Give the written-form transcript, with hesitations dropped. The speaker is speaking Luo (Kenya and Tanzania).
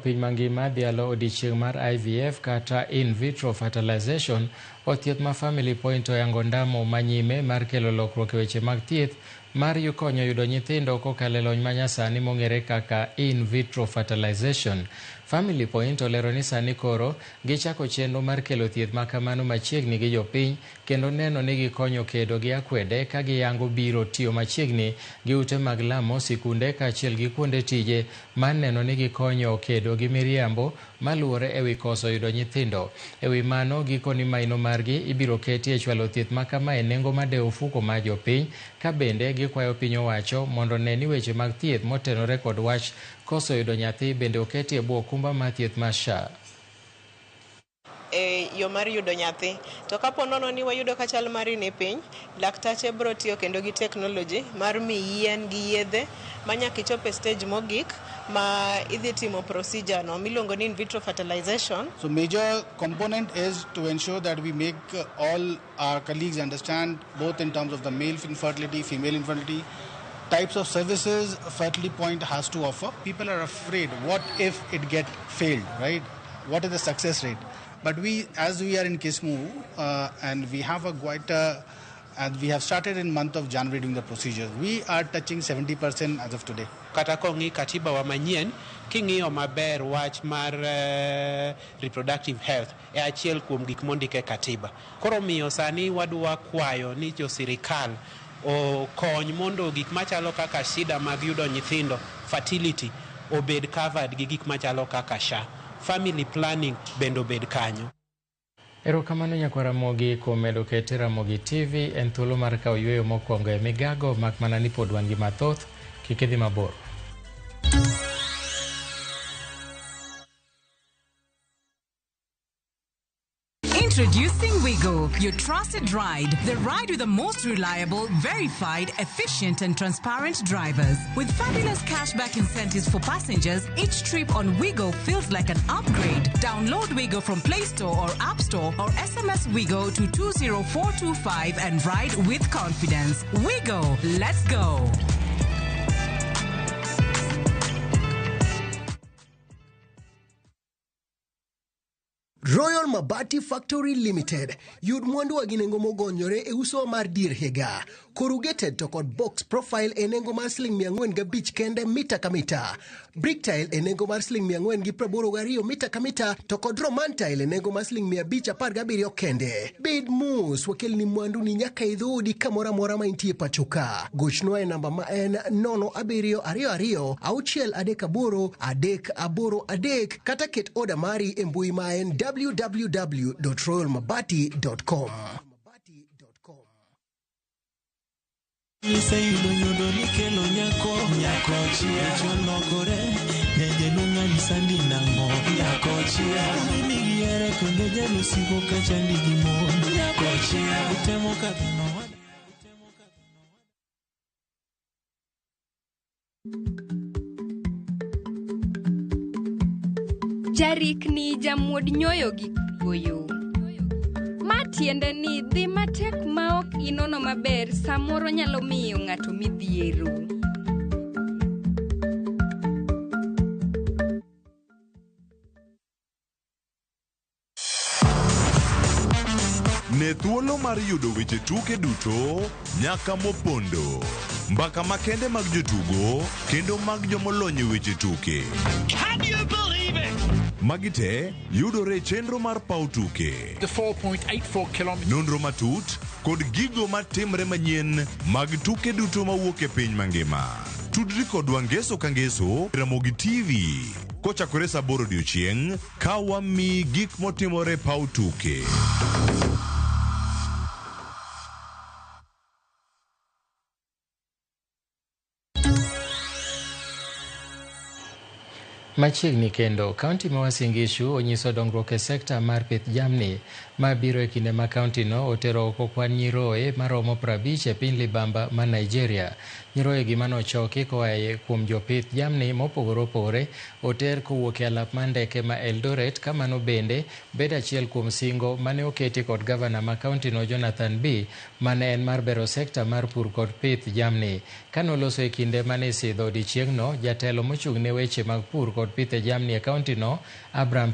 piny mangima dhialo odiechieng' mar IVF kata in vitro fertilization, othieth ma Family Point oyango ndamo manyime mar kelo lokruok e weche mag thieth mar konyo yudo nyithindo kokalo e lony manyasani mong'ere kaka in vitro fertilization. Family Point olero ni sani koro gichako chenro mar kelo thieth ma kamano machiegni gi jopiny kendo neno ni gikonyo kedo gi akwede ka giyango biro tiyo machiegni gi ute mag lamo, sikunde kaachiel gi kuonde tije mar neno ni gikonyo kedo gi miriambo maluwore e wi koso yudo nyithindo. E wi mano, gikoni maino margi ibiro keti e chwalo thieth ma kama e nengo madewo ofuko mar jopiny, ka bende gikwayo piny owacho mondo ne ni weche mag thieth motenore kod wach koso yudo nyathi bende oketi e bwo okumba mar thieth mar SHA. Yo mar yudo nyathi to kapo nono ni wayudo ka chal mari ni piny, laktache bro tiyo kendo gi technology mar mi yien gi yedhe manyaka ichop e stage mogik ma idhi timo procedure no miluongo ni in vitro fertilization. So major component is to ensure that we make all our colleagues understand both in terms of the male infertility, female infertility, types of services Fertility Point has to offer. People are afraid, what if it get failed, right? What is the success rate? But as we are in Kismu, and we have and we have started in month of January doing the procedures, we are touching 70% as of today. Kata kongi katiba wa manyien, king'iyo maber wach mar reproductive health e achiel kuom gik mondike katiba. Koro miyo sani wadwa kwayo ni jo sirikal okony mondo gik machalo kaka shida mag yudo nyithindo, fertility, obed covered gi gik machalo kaka SHA. Family planning bendo bed kanyo. Erokamano nyakwara Ramogi kuom medo kete Ramogi TV. En thuolo mar kawo yweyo mokwongo e migago, mak mana ni pod wan gi mathoth, kik idhi mabor. Introducing Wigo, your trusted ride. The ride with the most reliable, verified, efficient and transparent drivers. With fabulous cashback incentives for passengers, each trip on Wigo feels like an upgrade. Download Wigo from Play Store or App Store or SMS Wigo to 20425 and ride with confidence. Wigo, let's go. Royal Mabati Factory Limited yud mwandu wa ginengo mogonyore e uso mar dir higa. Corrugated to kod box profile e nengo mar $405 kende mita ka mita. Brick tile e nengo mar $482 mita ka mita to kod roman tile e nengo mar $517 kende. Bed mus wakel ni mwandu ni nyaka idhudi kamora mora ma intie pachoka. Gochno e namba ma en 0722 638 kata ket oda mari e mbui ma en www.royalmabati.com. Jarik ni jamuod nyoyo gi kuoyo. Matiende ni dhi matek maok inono maber samoro nyalo miyo ng'ato midhiero. Ne thuolo mar yudo weche tuke duto nyaka mopondo. Mbaka makende mag jotugo kendo mag jomolony weche tuke. Can you believe it? Magite yudore chenro mar pau tuke. The 4.84 kilometers. Nonro matut kod gigo matimre manyien mag tuke duto mawuok e piny mangima. Tudri kod wangeso kangeso Ramogi TV. Kochakore saa 8 odiechieng' ka wami gik motimore pau tuke. Machiegni kendo, kaunti ma Uasin Gishu onyiso dongruok e sekta mar pith jamni ma biro e kinde ma kaunti no otero oko kwan nyiroye maromo 50 e piny libamba ma Nigeria. Nyiroye gi manochoki koaye kuom jopith jamni mopogore opogore oter kowuok e alap mar ndeke ma Eldoret, ka mano bende bedo achiel kuom singo mane oketi kod gavana ma kaunti no Jonathan B, mane en mar bero sekta mar pur kod pith jamni. Kanoloso e kinde mane isidho odiechieng'no, jatelo mochung' ne weche mag pur kod kod pith e jamni e kaunti no, Abraham